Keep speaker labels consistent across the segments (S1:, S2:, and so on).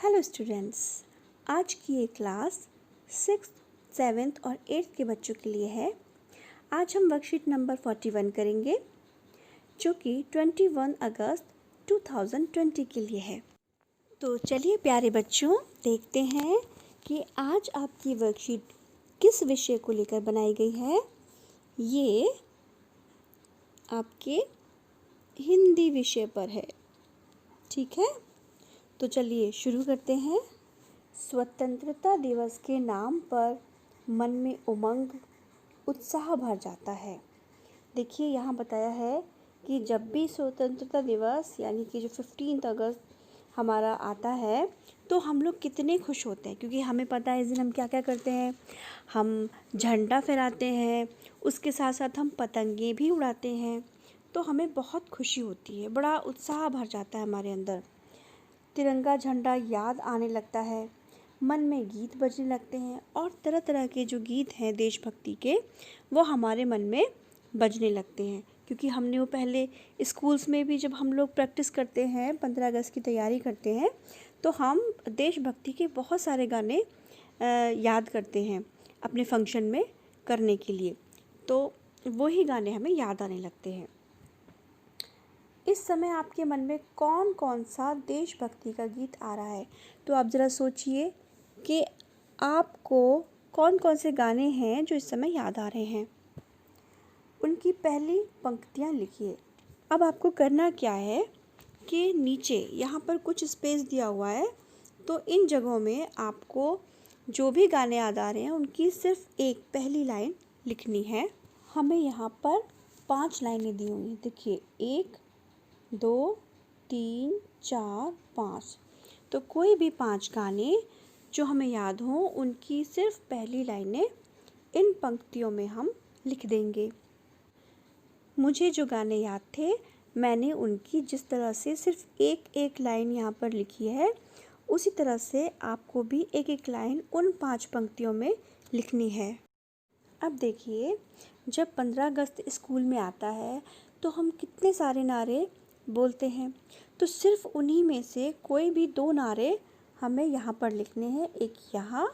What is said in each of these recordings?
S1: Hello students, आज की ये क्लास 6th, 7th और 8th के बच्चों के लिए है। आज हम वर्कशीट नंबर 41 करेंगे जो कि 21 अगस्त 2020 के लिए है। तो चलिए प्यारे बच्चों, देखते हैं कि आज आपकी वर्कशीट किस विषय को लेकर बनाई गई है। ये आपके हिंदी विषय पर है, ठीक है। तो चलिए शुरू करते हैं। स्वतंत्रता दिवस के नाम पर मन में उमंग, उत्साह भर जाता है। देखिए यहाँ बताया है कि जब भी स्वतंत्रता दिवस यानी कि जो 15 अगस्त हमारा आता है तो हम लोग कितने खुश होते हैं, क्योंकि हमें पता है इस दिन हम क्या क्या करते हैं। हम झंडा फहराते हैं, उसके साथ साथ हम पतंगे भी उड़ाते हैं। तो हमें बहुत खुशी होती है, बड़ा उत्साह भर जाता है हमारे अंदर। तिरंगा झंडा याद आने लगता है, मन में गीत बजने लगते हैं और तरह तरह के जो गीत हैं देशभक्ति के वो हमारे मन में बजने लगते हैं। क्योंकि हमने वो पहले स्कूल्स में भी जब हम लोग प्रैक्टिस करते हैं, 15 अगस्त की तैयारी करते हैं, तो हम देशभक्ति के बहुत सारे गाने याद करते हैं अपने फंक्शन में करने के लिए। तो वही गाने हमें याद आने लगते हैं। इस समय आपके मन में कौन कौन सा देशभक्ति का गीत आ रहा है, तो आप ज़रा सोचिए कि आपको कौन कौन से गाने हैं जो इस समय याद आ रहे हैं। उनकी पहली पंक्तियाँ लिखिए। अब आपको करना क्या है कि नीचे यहाँ पर कुछ स्पेस दिया हुआ है, तो इन जगहों में आपको जो भी गाने याद आ रहे हैं उनकी सिर्फ एक पहली लाइन लिखनी है। हमें यहाँ पर 5 लाइनें दी हुई हैं। देखिए 1, 2, 3, 4, 5। तो कोई भी 5 गाने जो हमें याद हों उनकी सिर्फ पहली लाइनें इन पंक्तियों में हम लिख देंगे। मुझे जो गाने याद थे मैंने उनकी जिस तरह से सिर्फ एक एक लाइन यहाँ पर लिखी है, उसी तरह से आपको भी एक एक लाइन उन 5 पंक्तियों में लिखनी है। अब देखिए, जब 15 अगस्त स्कूल में आता है तो हम कितने सारे नारे बोलते हैं, तो सिर्फ उन्हीं में से कोई भी 2 नारे हमें यहाँ पर लिखने हैं, एक यहाँ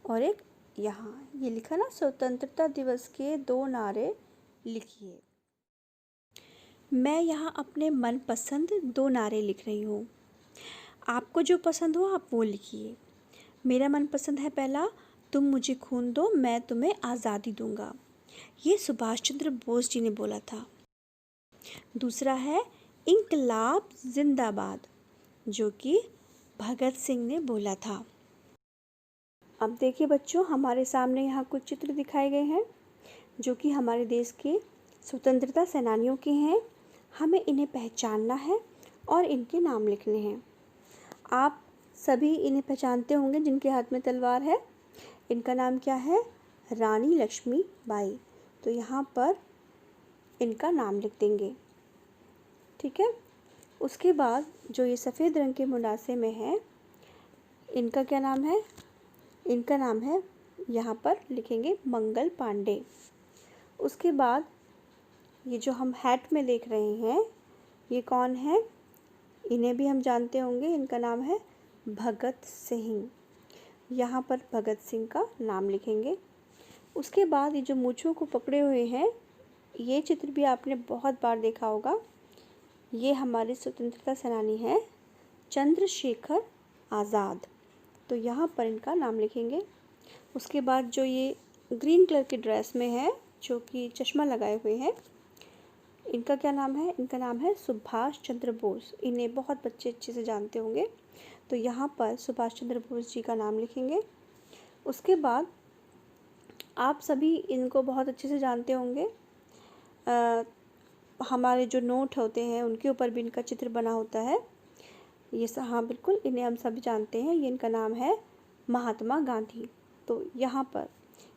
S1: और एक यहाँ। ये लिखा ना, स्वतंत्रता दिवस के 2 नारे लिखिए। मैं यहाँ अपने मनपसंद 2 नारे लिख रही हूँ, आपको जो पसंद हो आप वो लिखिए। मेरा मनपसंद है पहला, तुम मुझे खून दो मैं तुम्हें आज़ादी दूंगा। ये सुभाष चंद्र बोस जी ने बोला था। दूसरा है इंकलाब जिंदाबाद, जो कि भगत सिंह ने बोला था। अब देखिए बच्चों, हमारे सामने यहाँ कुछ चित्र दिखाए गए हैं जो कि हमारे देश के स्वतंत्रता सेनानियों के हैं। हमें इन्हें पहचानना है और इनके नाम लिखने हैं। आप सभी इन्हें पहचानते होंगे जिनके हाथ में तलवार है। इनका नाम क्या है? रानी लक्ष्मीबाई। तो यहाँ पर इनका नाम लिख देंगे, ठीक है। उसके बाद जो ये सफ़ेद रंग के मुंडासे में है, इनका क्या नाम है? इनका नाम है, यहाँ पर लिखेंगे मंगल पांडे। उसके बाद ये जो हम हैट में देख रहे हैं, ये कौन है? इन्हें भी हम जानते होंगे, इनका नाम है भगत सिंह। यहाँ पर भगत सिंह का नाम लिखेंगे। उसके बाद ये जो मूंछों को पकड़े हुए हैं, ये चित्र भी आपने बहुत बार देखा होगा। ये हमारे स्वतंत्रता सेनानी हैं चंद्रशेखर आज़ाद। तो यहाँ पर इनका नाम लिखेंगे। उसके बाद जो ये ग्रीन कलर की ड्रेस में है, जो कि चश्मा लगाए हुए हैं, इनका क्या नाम है? इनका नाम है सुभाष चंद्र बोस। इन्हें बहुत बच्चे अच्छे से जानते होंगे। तो यहाँ पर सुभाष चंद्र बोस जी का नाम लिखेंगे। उसके बाद आप सभी इनको बहुत अच्छे से जानते होंगे। हमारे जो नोट होते हैं उनके ऊपर भी इनका चित्र बना होता है। ये हाँ बिल्कुल, इन्हें हम सभी जानते हैं। ये इनका नाम है महात्मा गांधी। तो यहाँ पर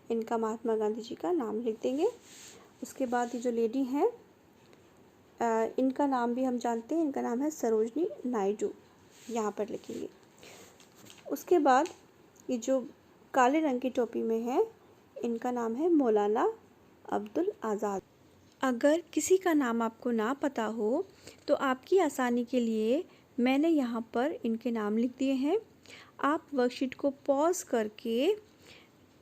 S1: इनका महात्मा गांधी जी का नाम लिख देंगे। उसके बाद ये जो लेडी हैं, इनका नाम भी हम जानते हैं। इनका नाम है सरोजनी नायडू। यहाँ पर लिखेंगे। उसके बाद ये जो काले रंग की टोपी में है, इनका नाम है मौलाना अब्दुल आज़ाद। अगर किसी का नाम आपको ना पता हो तो आपकी आसानी के लिए मैंने यहाँ पर इनके नाम लिख दिए हैं। आप वर्कशीट को पॉज करके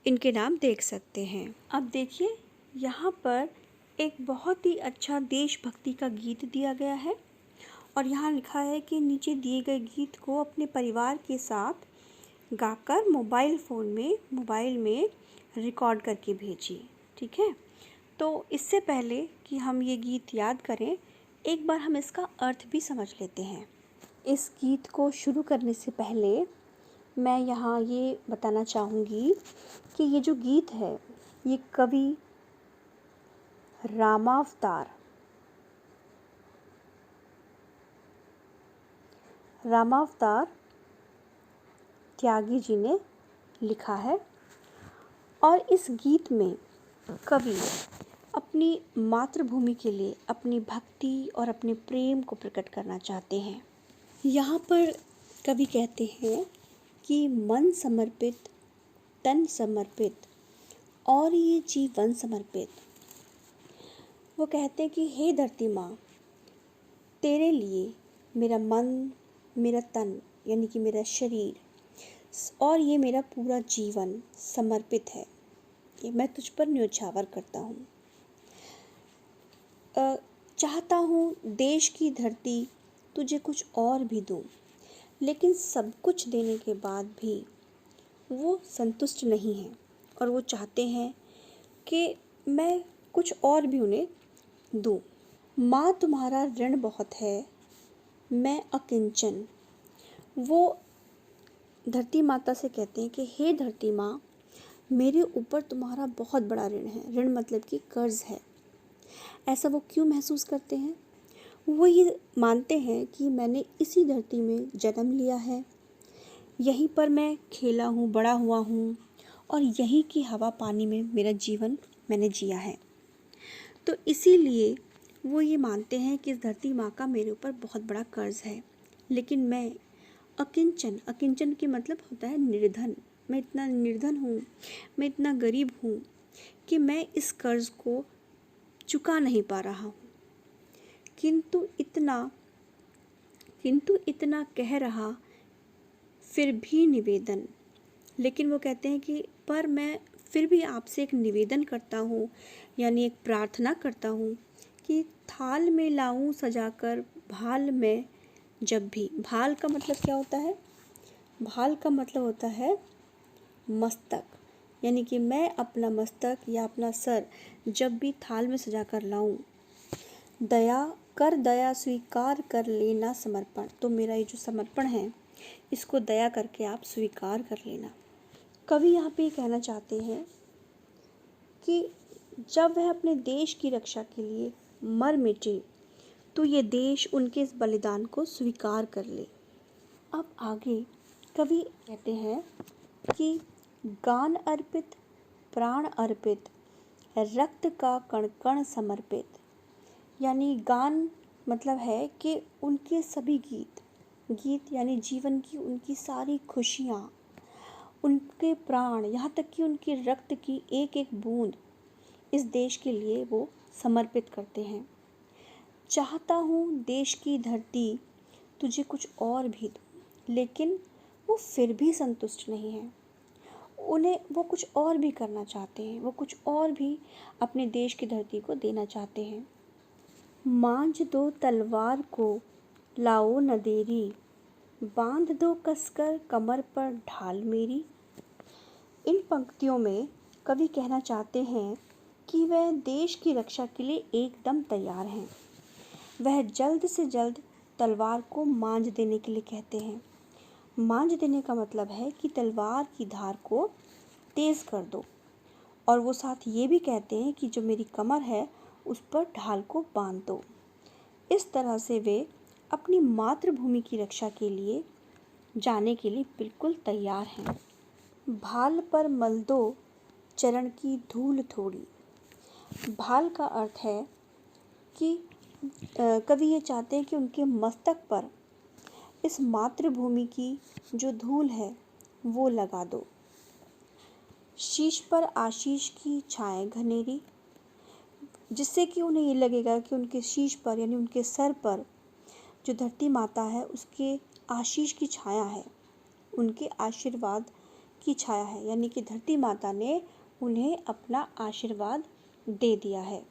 S1: इनके नाम देख सकते हैं। अब देखिए, यहाँ पर एक बहुत ही अच्छा देशभक्ति का गीत दिया गया है और यहाँ लिखा है कि नीचे दिए गए गीत को अपने परिवार के साथ गाकर मोबाइल में रिकॉर्ड करके भेजिए। ठीक है, तो इससे पहले कि हम ये गीत याद करें, एक बार हम इसका अर्थ भी समझ लेते हैं। इस गीत को शुरू करने से पहले मैं यहाँ ये बताना चाहूँगी कि ये जो गीत है, ये कवि रामावतार त्यागी जी ने लिखा है और इस गीत में कवि अपनी मातृभूमि के लिए अपनी भक्ति और अपने प्रेम को प्रकट करना चाहते हैं। यहाँ पर कवि कहते हैं कि मन समर्पित, तन समर्पित और ये जीवन समर्पित। वो कहते हैं कि हे धरती माँ, तेरे लिए मेरा मन, मेरा तन यानी कि मेरा शरीर और ये मेरा पूरा जीवन समर्पित है। ये मैं तुझ पर न्योछावर करता हूँ। चाहता हूँ देश की धरती तुझे कुछ और भी दूँ, लेकिन सब कुछ देने के बाद भी वो संतुष्ट नहीं हैं और वो चाहते हैं कि मैं कुछ और भी उन्हें दूँ। माँ तुम्हारा ऋण बहुत है, मैं अकिंचन। वो धरती माता से कहते हैं कि हे धरती माँ, मेरे ऊपर तुम्हारा बहुत बड़ा ऋण है। ऋण मतलब कि कर्ज है। ऐसा वो क्यों महसूस करते हैं? वो ये मानते हैं कि मैंने इसी धरती में जन्म लिया है, यहीं पर मैं खेला हूँ, बड़ा हुआ हूँ और यहीं की हवा पानी में मेरा जीवन मैंने जिया है। तो इसीलिए वो ये मानते हैं कि इस धरती माँ का मेरे ऊपर बहुत बड़ा कर्ज है। लेकिन मैं अकिंचन के मतलब होता है निर्धन। मैं इतना निर्धन हूँ, मैं इतना गरीब हूँ कि मैं इस कर्ज को चुका नहीं पा रहा हूँ। किंतु इतना कह रहा फिर भी निवेदन। लेकिन वो कहते हैं कि पर मैं फिर भी आपसे एक निवेदन करता हूँ, यानी एक प्रार्थना करता हूँ कि थाल में लाऊं सजाकर भाल में जब भी। भाल का मतलब क्या होता है? भाल का मतलब होता है मस्तक, यानी कि मैं अपना मस्तक या अपना सर जब भी थाल में सजाकर लाऊं, दया स्वीकार कर लेना समर्पण। तो मेरा ये जो समर्पण है, इसको दया करके आप स्वीकार कर लेना। कवि यहाँ पे कहना चाहते हैं कि जब वह अपने देश की रक्षा के लिए मर मिटे, तो ये देश उनके इस बलिदान को स्वीकार कर ले। अब आगे कवि कहते हैं कि गान अर्पित, प्राण अर्पित, रक्त का कण कण समर्पित। यानी गान मतलब है कि उनके सभी गीत यानी जीवन की उनकी सारी खुशियाँ, उनके प्राण, यहाँ तक कि उनके रक्त की एक एक बूंद इस देश के लिए वो समर्पित करते हैं। चाहता हूँ देश की धरती तुझे कुछ और भी दूँ, लेकिन वो फिर भी संतुष्ट नहीं हैं। उन्हें वो कुछ और भी करना चाहते हैं, वो कुछ और भी अपने देश की धरती को देना चाहते हैं। मांझ दो तलवार को लाओ न देरी, बांध दो कसकर कमर पर ढाल मेरी। इन पंक्तियों में कवि कहना चाहते हैं कि वह देश की रक्षा के लिए एकदम तैयार हैं। वह जल्द से जल्द तलवार को मांझ देने के लिए कहते हैं। मांझ देने का मतलब है कि तलवार की धार को तेज़ कर दो। और वो साथ ये भी कहते हैं कि जो मेरी कमर है उस पर ढाल को बांध दो। इस तरह से वे अपनी मातृभूमि की रक्षा के लिए जाने के लिए बिल्कुल तैयार हैं। भाल पर मल दो चरण की धूल थोड़ी। भाल का अर्थ है कि कवि ये चाहते हैं कि उनके मस्तक पर इस मातृभूमि की जो धूल है वो लगा दो। शीश पर आशीष की छाएं घनेरी, जिससे कि उन्हें ये लगेगा कि उनके शीश पर यानी उनके सर पर जो धरती माता है उसके आशीष की छाया है, उनके आशीर्वाद की छाया है, यानी कि धरती माता ने उन्हें अपना आशीर्वाद दे दिया है।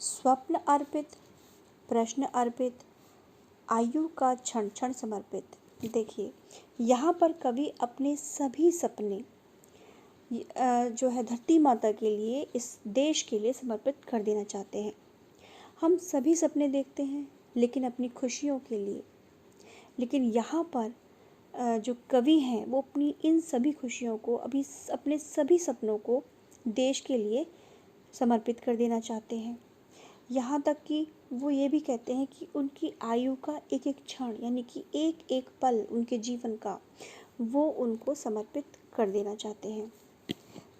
S1: स्वप्न अर्पित, प्रश्न अर्पित, आयु का क्षण क्षण समर्पित। देखिए यहाँ पर कवि अपने सभी सपने जो है धरती माता के लिए, इस देश के लिए समर्पित कर देना चाहते हैं। हम सभी सपने देखते हैं लेकिन अपनी खुशियों के लिए, लेकिन यहाँ पर जो कवि हैं वो अपनी इन सभी खुशियों को, अपने सभी सपनों को देश के लिए समर्पित कर देना चाहते हैं। यहाँ तक कि वो ये भी कहते हैं कि उनकी आयु का एक एक क्षण, यानी कि एक एक पल उनके जीवन का, वो उनको समर्पित कर देना चाहते हैं।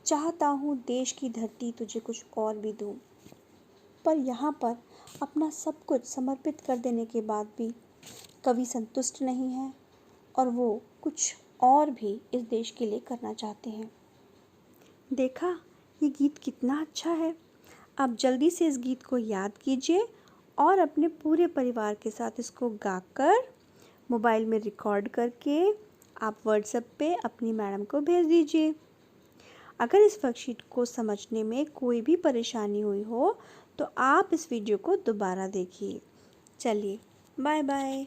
S1: चाहता हूँ देश की धरती तुझे कुछ और भी दूँ, पर यहाँ पर अपना सब कुछ समर्पित कर देने के बाद भी कवि संतुष्ट नहीं है और वो कुछ और भी इस देश के लिए करना चाहते हैं। देखा ये गीत कितना अच्छा है। आप जल्दी से इस गीत को याद कीजिए और अपने पूरे परिवार के साथ इसको गाकर मोबाइल में रिकॉर्ड करके आप व्हाट्सएप पे अपनी मैडम को भेज दीजिए। अगर इस वर्कशीट को समझने में कोई भी परेशानी हुई हो तो आप इस वीडियो को दोबारा देखिए। चलिए बाय बाय।